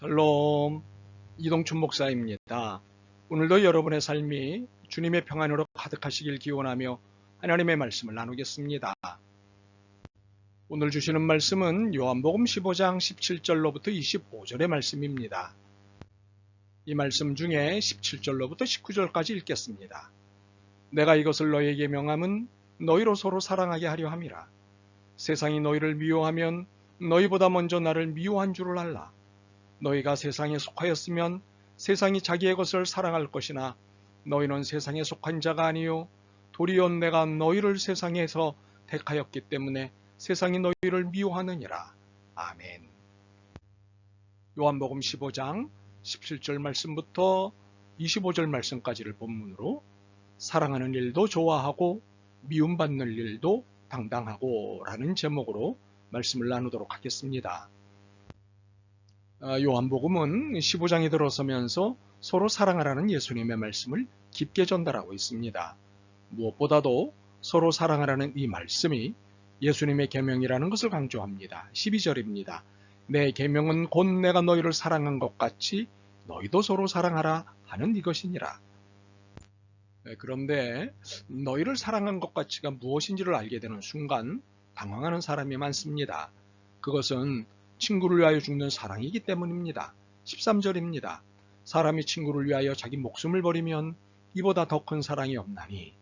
샬롬, 이동춘 목사입니다. 오늘도 여러분의 삶이 주님의 평안으로 가득하시길 기원하며 하나님의 말씀을 나누겠습니다. 오늘 주시는 말씀은 요한복음 15장 17절로부터 25절의 말씀입니다. 이 말씀 중에 17절로부터 19절까지 읽겠습니다. 내가 이것을 너희에게 명함은 너희로 서로 사랑하게 하려 함이라. 세상이 너희를 미워하면 너희보다 먼저 나를 미워한 줄을 알라. 너희가 세상에 속하였으면 세상이 자기의 것을 사랑할 것이나 너희는 세상에 속한 자가 아니요 도리어 내가 너희를 세상에서 택하였기 때문에 세상이 너희를 미워하느니라. 아멘. 요한복음 15장 17절 말씀부터 25절 말씀까지를 본문으로 사랑하는 일도 좋아하고 미움받는 일도 당당하고 라는 제목으로 말씀을 나누도록 하겠습니다. 요한복음은 15장에 들어서면서 서로 사랑하라는 예수님의 말씀을 깊게 전달하고 있습니다. 무엇보다도 서로 사랑하라는 이 말씀이 예수님의 계명이라는 것을 강조합니다. 12절입니다. 내 계명은 곧 내가 너희를 사랑한 것 같이 너희도 서로 사랑하라 하는 이것이니라. 그런데 너희를 사랑한 것 같이가 무엇인지를 알게 되는 순간 당황하는 사람이 많습니다. 그것은 친구를 위하여 죽는 사랑이기 때문입니다. 13절입니다. 사람이 친구를 위하여 자기 목숨을 버리면 이보다 더 큰 사랑이 없나니.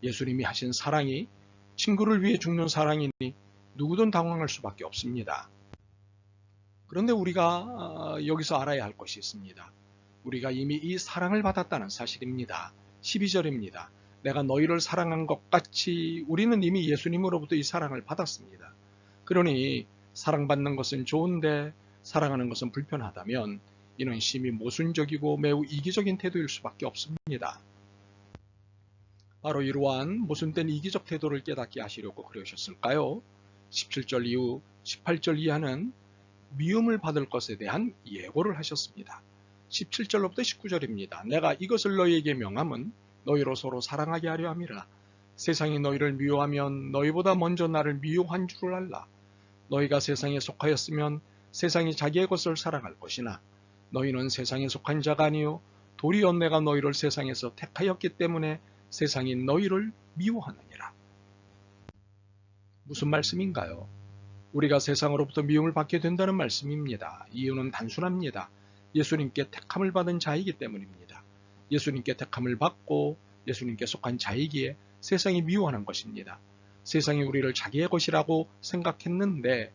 예수님이 하신 사랑이 친구를 위해 죽는 사랑이니 누구든 당황할 수밖에 없습니다. 그런데 우리가 여기서 알아야 할 것이 있습니다. 우리가 이미 이 사랑을 받았다는 사실입니다. 12절입니다. 내가 너희를 사랑한 것 같이 우리는 이미 예수님으로부터 이 사랑을 받았습니다. 그러니 사랑받는 것은 좋은데 사랑하는 것은 불편하다면 이는 심히 모순적이고 매우 이기적인 태도일 수밖에 없습니다. 바로 이러한 모순된 이기적 태도를 깨닫게 하시려고 그러셨을까요? 17절 이후 18절 이하는 미움을 받을 것에 대한 예고를 하셨습니다. 17절로부터 19절입니다. 내가 이것을 너희에게 명함은 너희로 서로 사랑하게 하려 함이라. 세상이 너희를 미워하면 너희보다 먼저 나를 미워한 줄을 알라. 너희가 세상에 속하였으면 세상이 자기의 것을 사랑할 것이나 너희는 세상에 속한 자가 아니요 도리어 내가 너희를 세상에서 택하였기 때문에 세상이 너희를 미워하느니라. 무슨 말씀인가요? 우리가 세상으로부터 미움을 받게 된다는 말씀입니다. 이유는 단순합니다. 예수님께 택함을 받은 자이기 때문입니다. 예수님께 택함을 받고 예수님께 속한 자이기에 세상이 미워하는 것입니다. 세상이 우리를 자기의 것이라고 생각했는데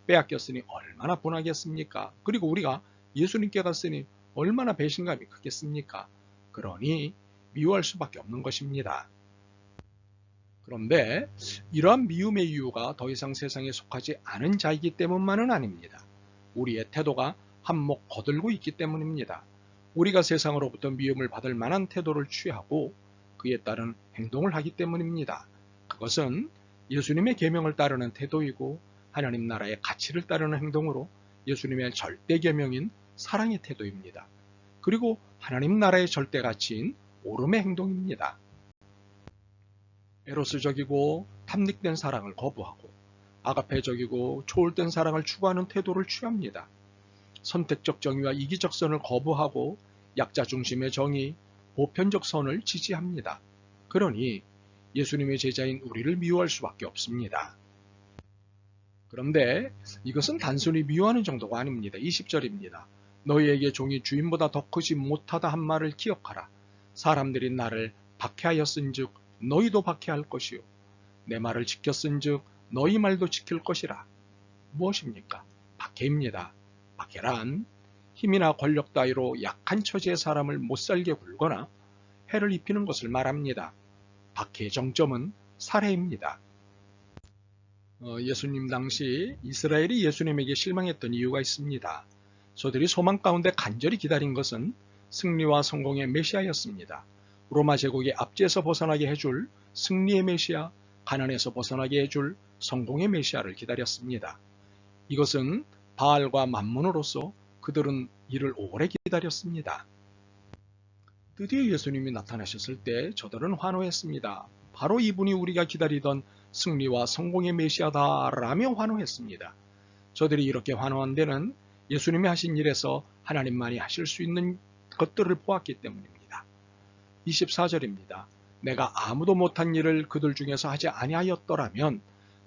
빼앗겼으니 얼마나 분하겠습니까? 그리고 우리가 예수님께 갔으니 얼마나 배신감이 크겠습니까? 그러니 미워할 수밖에 없는 것입니다. 그런데 이러한 미움의 이유가 더 이상 세상에 속하지 않은 자이기 때문만은 아닙니다. 우리의 태도가 한몫 거들고 있기 때문입니다. 우리가 세상으로부터 미움을 받을 만한 태도를 취하고 그에 따른 행동을 하기 때문입니다. 그것은 예수님의 계명을 따르는 태도이고 하나님 나라의 가치를 따르는 행동으로 예수님의 절대 계명인 사랑의 태도입니다. 그리고 하나님 나라의 절대 가치인 오름의 행동입니다. 에로스적이고 탐닉된 사랑을 거부하고 아가페적이고 초월된 사랑을 추구하는 태도를 취합니다. 선택적 정의와 이기적 선을 거부하고 약자 중심의 정의, 보편적 선을 지지합니다. 그러니 예수님의 제자인 우리를 미워할 수밖에 없습니다. 그런데 이것은 단순히 미워하는 정도가 아닙니다. 20절입니다. 너희에게 종이 주인보다 더 크지 못하다 한 말을 기억하라. 사람들이 나를 박해하였은즉 너희도 박해할 것이요 내 말을 지켰은즉 너희 말도 지킬 것이라. 무엇입니까? 박해입니다. 박해란 힘이나 권력 따위로 약한 처지의 사람을 못살게 굴거나 해를 입히는 것을 말합니다. 박해의 정점은 살해입니다. 예수님 당시 이스라엘이 예수님에게 실망했던 이유가 있습니다. 저들이 소망 가운데 간절히 기다린 것은 승리와 성공의 메시아였습니다. 로마 제국의 압제에서 벗어나게 해줄 승리의 메시아, 가난에서 벗어나게 해줄 성공의 메시아를 기다렸습니다. 이것은 바알과 만문으로서 그들은 이를 오래 기다렸습니다. 드디어 예수님이 나타나셨을 때 저들은 환호했습니다. 바로 이분이 우리가 기다리던 승리와 성공의 메시아다라며 환호했습니다. 저들이 이렇게 환호한 데는 예수님이 하신 일에서 하나님만이 하실 수 있는 것들을 보았기 때문입니다. 24절입니다. 내가 아무도 못한 일을 그들 중에서 하지 아니하였더라면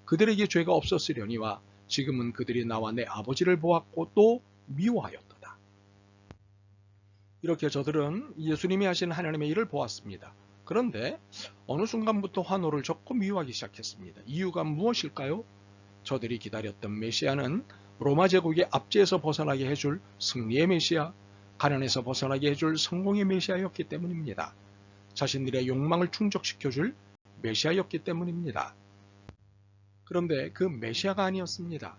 그들에게 죄가 없었으려니와 지금은 그들이 나와 내 아버지를 보았고 또 미워하였도다. 이렇게 저들은 예수님이 하신 하나님의 일을 보았습니다. 그런데 어느 순간부터 환호를 적고 미워하기 시작했습니다. 이유가 무엇일까요? 저들이 기다렸던 메시아는 로마 제국의 압제에서 벗어나게 해줄 승리의 메시아, 가난에서 벗어나게 해줄 성공의 메시아였기 때문입니다. 자신들의 욕망을 충족시켜줄 메시아였기 때문입니다. 그런데 그 메시아가 아니었습니다.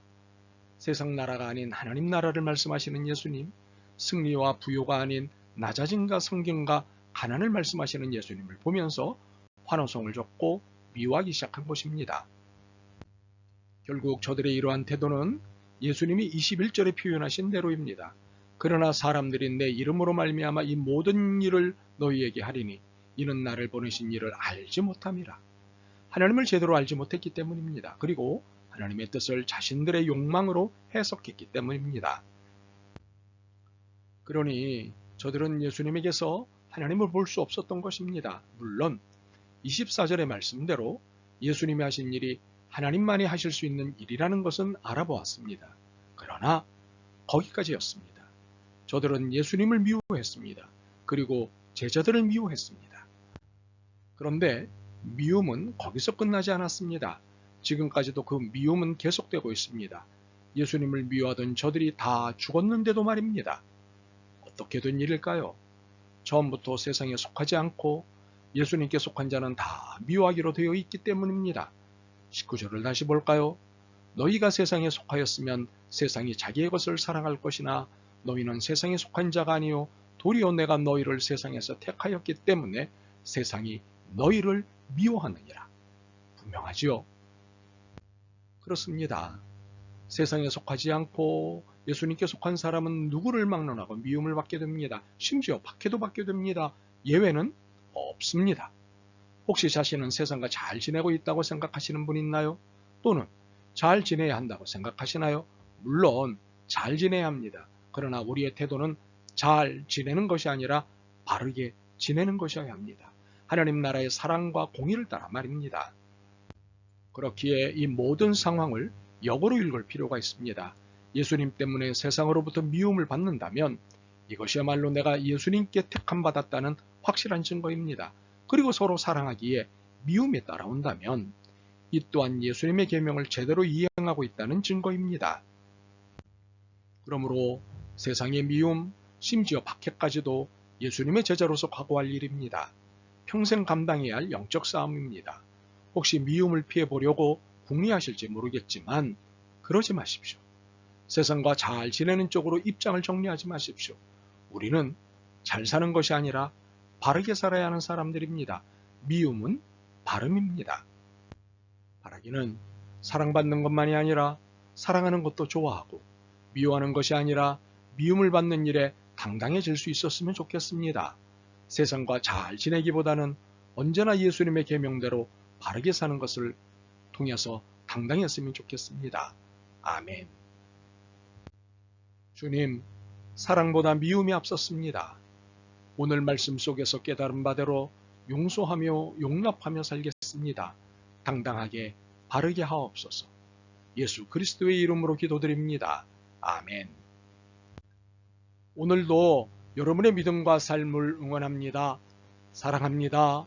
세상 나라가 아닌 하나님 나라를 말씀하시는 예수님, 승리와 부요가 아닌 낮아짐과 성경과 가난을 말씀하시는 예수님을 보면서 환호성을 줬고 미워하기 시작한 것입니다. 결국 저들의 이러한 태도는 예수님이 21절에 표현하신 대로입니다. 그러나 사람들이 내 이름으로 말미암아 이 모든 일을 너희에게 하리니 이는 나를 보내신 이를 알지 못함이라. 하나님을 제대로 알지 못했기 때문입니다. 그리고 하나님의 뜻을 자신들의 욕망으로 해석했기 때문입니다. 그러니 저들은 예수님에게서 하나님을 볼 수 없었던 것입니다. 물론 24절의 말씀대로 예수님이 하신 일이 하나님만이 하실 수 있는 일이라는 것은 알아보았습니다. 그러나 거기까지였습니다. 저들은 예수님을 미워했습니다. 그리고 제자들을 미워했습니다. 그런데 미움은 거기서 끝나지 않았습니다. 지금까지도 그 미움은 계속되고 있습니다. 예수님을 미워하던 저들이 다 죽었는데도 말입니다. 어떻게 된 일일까요? 처음부터 세상에 속하지 않고 예수님께 속한 자는 다 미워하기로 되어 있기 때문입니다. 19절을 다시 볼까요? 너희가 세상에 속하였으면 세상이 자기의 것을 사랑할 것이나 너희는 세상에 속한 자가 아니요 도리어 내가 너희를 세상에서 택하였기 때문에 세상이 너희를 미워하느니라. 분명하지요? 그렇습니다. 세상에 속하지 않고 예수님께 속한 사람은 누구를 막론하고 미움을 받게 됩니다. 심지어 박해도 받게 됩니다. 예외는 없습니다. 혹시 자신은 세상과 잘 지내고 있다고 생각하시는 분 있나요? 또는 잘 지내야 한다고 생각하시나요? 물론 잘 지내야 합니다. 그러나 우리의 태도는 잘 지내는 것이 아니라 바르게 지내는 것이어야 합니다. 하나님 나라의 사랑과 공의를 따라 말입니다. 그렇기에 이 모든 상황을 역으로 읽을 필요가 있습니다. 예수님 때문에 세상으로부터 미움을 받는다면 이것이야말로 내가 예수님께 택함받았다는 확실한 증거입니다. 그리고 서로 사랑하기에 미움이 따라온다면 이 또한 예수님의 계명을 제대로 이행하고 있다는 증거입니다. 그러므로 세상의 미움, 심지어 박해까지도 예수님의 제자로서 각오할 일입니다. 평생 감당해야 할 영적 싸움입니다. 혹시 미움을 피해보려고 궁리하실지 모르겠지만 그러지 마십시오. 세상과 잘 지내는 쪽으로 입장을 정리하지 마십시오. 우리는 잘 사는 것이 아니라 바르게 살아야 하는 사람들입니다. 미움은 바름입니다. 바라기는 사랑받는 것만이 아니라 사랑하는 것도 좋아하고 미워하는 것이 아니라 미움을 받는 일에 당당해질 수 있었으면 좋겠습니다. 세상과 잘 지내기보다는 언제나 예수님의 계명대로 바르게 사는 것을 통해서 당당했으면 좋겠습니다. 아멘. 주님, 사랑보다 미움이 앞섰습니다. 오늘 말씀 속에서 깨달은 바대로 용서하며 용납하며 살겠습니다. 당당하게 바르게 하옵소서. 예수 그리스도의 이름으로 기도드립니다. 아멘. 오늘도 여러분의 믿음과 삶을 응원합니다. 사랑합니다.